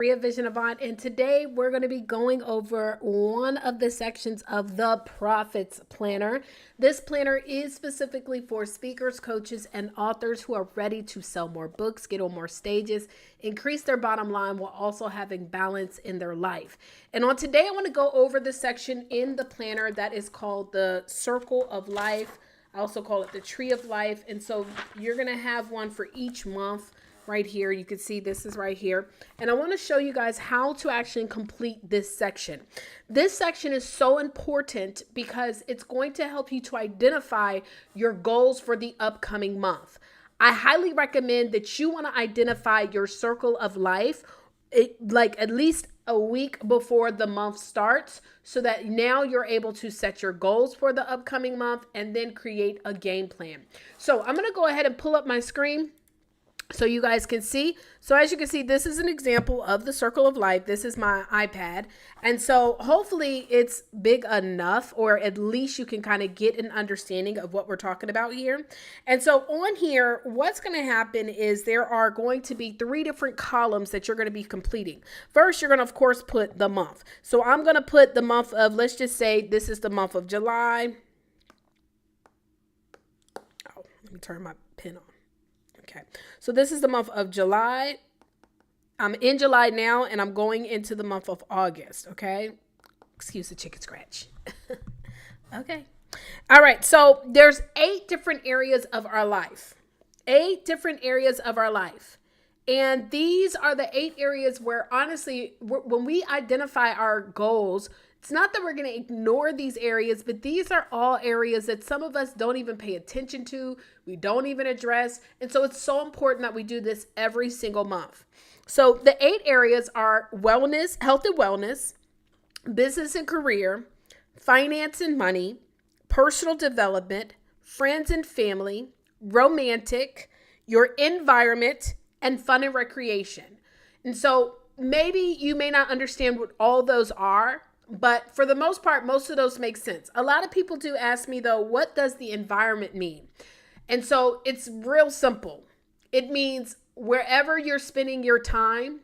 Maria Vision Avant, and today we're going to be going over one of the sections of the Profits Planner. This planner is specifically for speakers, coaches, and authors who are ready to sell more books, get on more stages, increase their bottom line while also having balance in their life. And on today, I want to go over the section in the planner that is called the Circle of Life. I also call it the Tree of Life. And so you're going to have one for each month. Right here, you can see this is right here. And I want to show you guys how to actually complete this section. This section is so important because it's going to help you to identify your goals for the upcoming month. I highly recommend that you want to identify your circle of life like at least a week before the month starts, so that now you're able to set your goals for the upcoming month and then create a game plan. So I'm going to go ahead and pull up my screen so you guys can see. So as you can see, this is an example of the Circle of Life. This is my iPad. And so hopefully it's big enough, or at least you can kind of get an understanding of what we're talking about here. And so on here, what's going to happen is there are going to be 3 different columns that you're going to be completing. First, you're going to, of course, put the month. So I'm going to put the month of, let's just say this is the month of July. Oh, let me turn my pen on. Okay, so this is the month of July. I'm in July now, and I'm going into the month of August, okay? Excuse the chicken scratch. Okay. All right, so there's 8 different areas of our life. 8 different areas of our life. And these are the 8 areas where, honestly, when we identify our goals, it's not that we're going to ignore these areas, but these are all areas that some of us don't even pay attention to. We don't even address. And so it's so important that we do this every single month. So the 8 areas are wellness, health and wellness, business and career, finance and money, personal development, friends and family, romantic, your environment, and fun and recreation. And so maybe you may not understand what all those are, but for the most part, most of those make sense. A lot of people do ask me, though, what does the environment mean? And so it's real simple. It means wherever you're spending your time,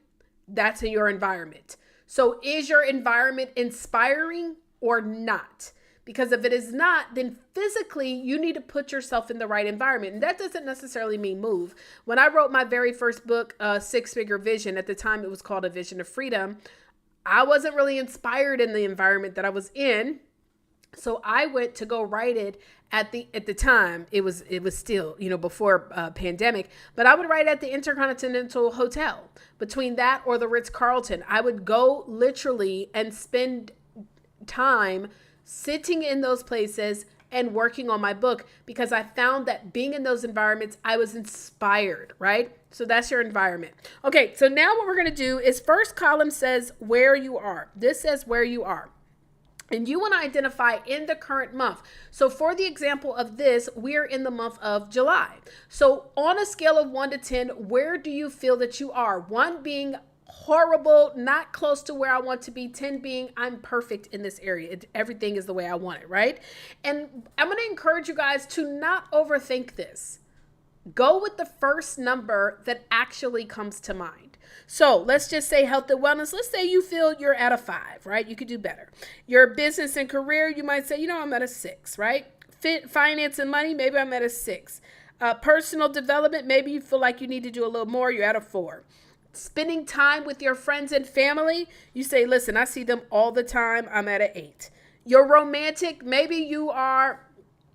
that's in your environment. So is your environment inspiring or not? Because if it is not, then physically you need to put yourself in the right environment. And that doesn't necessarily mean move. When I wrote my very first book, Six Figure Vision, at the time it was called A Vision of Freedom, I wasn't really inspired in the environment that I was in. So I went to go write it at the time. It was still, before pandemic, but I would write at the Intercontinental Hotel. Between that or the Ritz-Carlton, I would go literally and spend time sitting in those places and working on my book, because I found that being in those environments, I was inspired, right? So that's your environment. Okay, so now what we're going to do is, first column says where you are. This says where you are. And you want to identify in the current month. So for the example of this, we're in the month of July. So on a scale of 1 to 10, where do you feel that you are? 1 being horrible, not close to where I want to be. 10 being I'm perfect in this area. Everything is the way I want it, right? And I'm going to encourage you guys to not overthink this. Go with the first number that actually comes to mind. So let's just say health and wellness. Let's say you feel you're at a 5, right? You could do better. Your business and career, you might say, I'm at a 6, right? Finance and money, maybe I'm at a 6. Personal development, maybe you feel like you need to do a little more. You're at a 4. Spending time with your friends and family, you say, listen, I see them all the time. I'm at an 8. You're romantic. Maybe you are,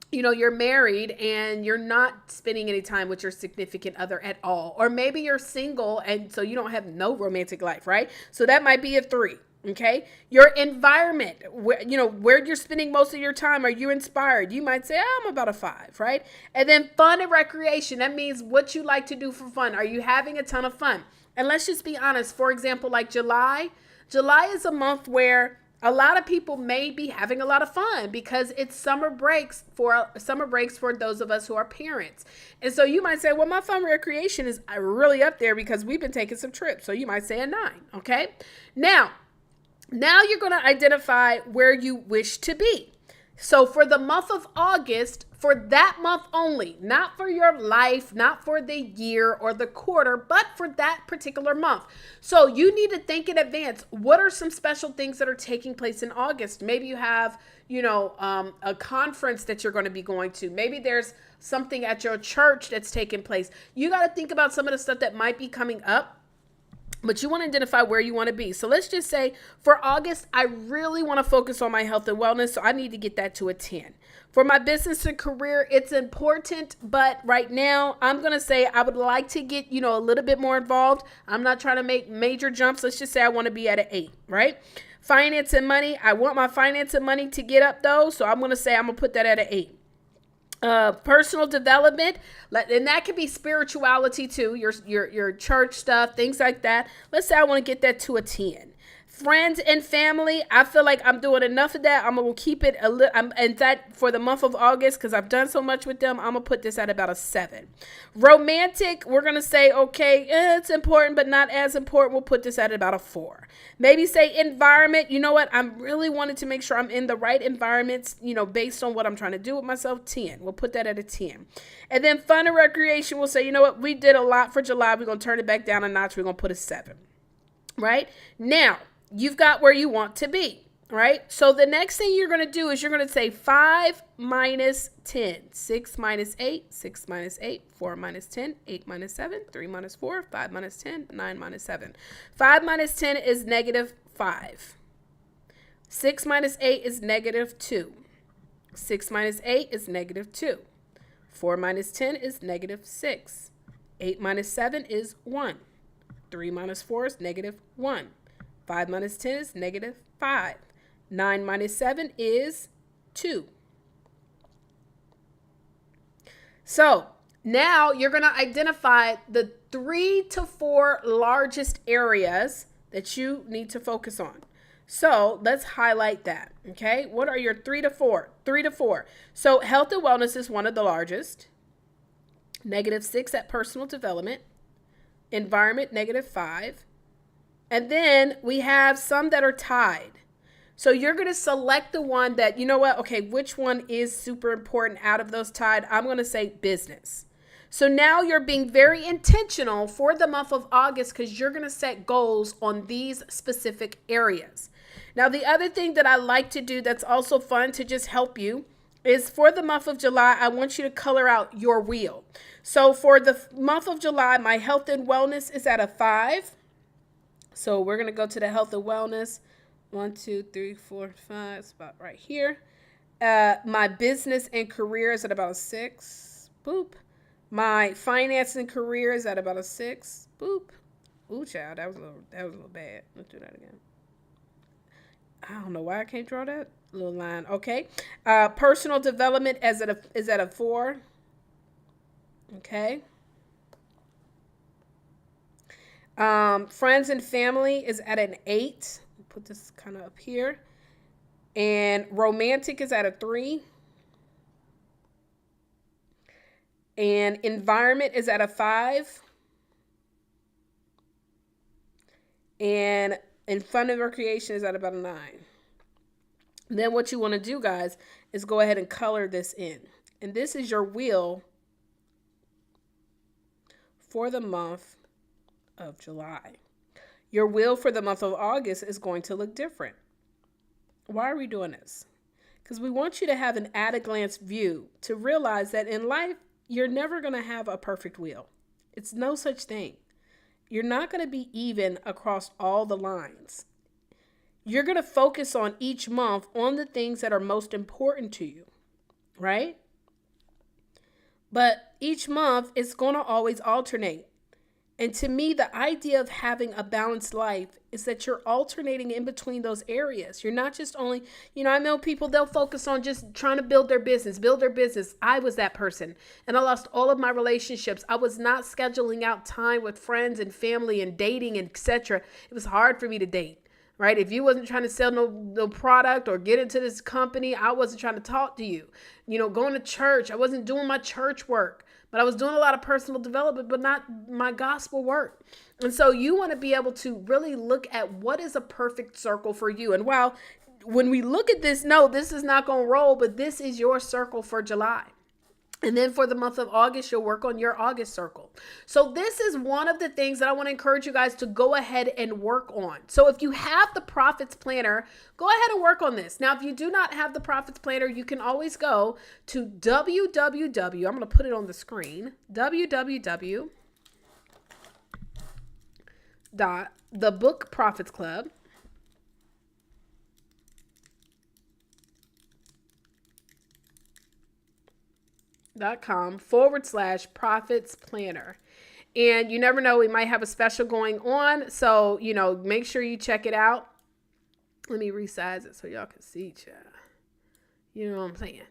you're married and you're not spending any time with your significant other at all. Or maybe you're single and so you don't have no romantic life, right? So that might be a 3. Okay. Your environment, where you're spending most of your time. Are you inspired? You might say, I'm about a 5, right? And then fun and recreation. That means what you like to do for fun. Are you having a ton of fun? And let's just be honest. For example, like July is a month where a lot of people may be having a lot of fun because it's summer breaks for those of us who are parents. And so you might say, well, my fun recreation is really up there because we've been taking some trips. So you might say a 9. Okay. Now you're going to identify where you wish to be. So for the month of August, for that month only, not for your life, not for the year or the quarter, but for that particular month. So you need to think in advance. What are some special things that are taking place in August? Maybe you have, a conference that you're going to be going to. Maybe there's something at your church that's taking place. You got to think about some of the stuff that might be coming up, but you want to identify where you want to be. So let's just say for August, I really want to focus on my health and wellness. So I need to get that to a 10. For my business and career, it's important. But right now, I'm going to say I would like to get, a little bit more involved. I'm not trying to make major jumps. Let's just say I want to be at an 8, right? Finance and money. I want my finance and money to get up though. So I'm going to say I'm going to put that at an 8. Personal development, and that could be spirituality too, your church stuff, things like that. Let's say I want to get that to a 10. Friends and family, I feel like I'm doing enough of that. I'm gonna keep it a little. In fact, for the month of August, because I've done so much with them, I'm gonna put this at about a 7. Romantic, we're gonna say okay, it's important, but not as important. We'll put this at about a 4. Maybe say environment. You know what? I'm really wanting to make sure I'm in the right environments. Based on what I'm trying to do with myself. 10. We'll put that at a 10. And then fun and recreation, we'll say, you know what? We did a lot for July. We're gonna turn it back down a notch. We're gonna put a 7. Right now. You've got where you want to be, right? So the next thing you're going to do is you're going to say 5 minus 10, 6 minus 8, 6 minus 8, 4 minus 10, 8 minus 7, 3 minus 4, 5 minus 10, 9 minus 7. 5 minus 10 is negative 5. 6 minus 8 is negative 2. 6 minus 8 is negative 2. 4 minus 10 is negative 6. 8 minus 7 is 1. 3 minus 4 is negative 1. 5 minus 10 is negative 5. 9 minus 7 is 2. So now you're going to identify the 3 to 4 largest areas that you need to focus on. So let's highlight that. Okay. What are your 3 to 4? 3 to 4. So health and wellness is one of the largest. Negative 6 at personal development. Environment, negative 5. And then we have some that are tied. So you're going to select the one that, okay, which one is super important out of those tied? I'm going to say business. So now you're being very intentional for the month of August because you're going to set goals on these specific areas. Now, the other thing that I like to do that's also fun to just help you is for the month of July, I want you to color out your wheel. So for the month of July, my health and wellness is at a 5. So we're going to go to the health and wellness. 1, 2, 3, 4, 5. It's about right here. My business and career is at about a 6. Boop. My finance and career is at about a 6. Boop. Ooh, child, that was a little bad. Let's do that again. I don't know why I can't draw that little line. Okay. Personal development is at a 4. Okay. Friends and family is at an 8. Put this kind of up here. And romantic is at a 3. And environment is at a 5. And fun and recreation is at about a 9. Then what you want to do, guys, is go ahead and color this in. And this is your wheel for the month of July. Your wheel for the month of August is going to look different. Why are we doing this? Because we want you to have an at-a-glance view to realize that in life, you're never going to have a perfect wheel. It's no such thing. You're not going to be even across all the lines. You're going to focus on each month on the things that are most important to you, right? But each month is going to always alternate. And to me, the idea of having a balanced life is that you're alternating in between those areas. You're not just only, I know people, they'll focus on just trying to build their business. I was that person and I lost all of my relationships. I was not scheduling out time with friends and family and dating and etc. It was hard for me to date, right? If you wasn't trying to sell no product or get into this company, I wasn't trying to talk to you. Going to church, I wasn't doing my church work. But I was doing a lot of personal development, but not my gospel work. And so you want to be able to really look at what is a perfect circle for you. And while when we look at this, no, this is not going to roll, but this is your circle for July. And then for the month of August, you'll work on your August circle. So this is one of the things that I want to encourage you guys to go ahead and work on. So if you have the Profits Planner, go ahead and work on this. Now, if you do not have the Profits Planner, you can always go to www. I'm going to put it on the screen. www.thebookprofitsclub. .com/profits planner. And you never know, we might have a special going on. So, make sure you check it out. Let me resize it so y'all can see, child. You know what I'm saying?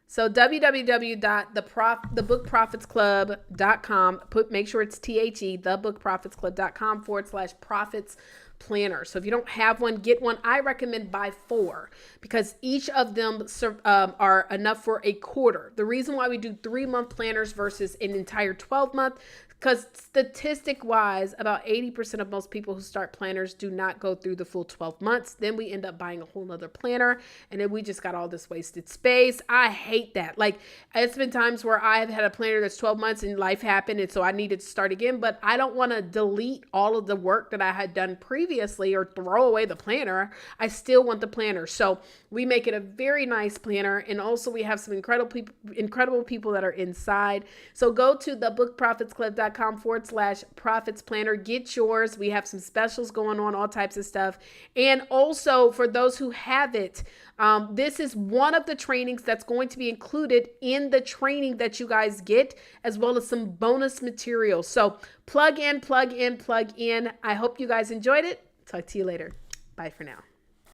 So www.thebookprofitsclub.com. Make sure it's THE, thebookprofitsclub.com/profits planner. So if you don't have one, get one. I recommend buy 4 because each of them are enough for a quarter. The reason why we do 3-month planners versus an entire 12-month, because statistic wise, about 80% of most people who start planners do not go through the full 12 months. Then we end up buying a whole nother planner, and then we just got all this wasted space. I hate that. Like, it's been times where I've had a planner that's 12 months and life happened, and so I needed to start again, but I don't want to delete all of the work that I had done previously or throw away the planner. I still want the planner. So we make it a very nice planner, and also we have some incredible people that are inside. So go to thebookprofitsclub.com/profits planner. Get yours. We have some specials going on, all types of stuff. And also for those who have it, this is one of the trainings that's going to be included in the training that you guys get, as well as some bonus materials. So plug in. I hope you guys enjoyed it. Talk to you later. Bye for now.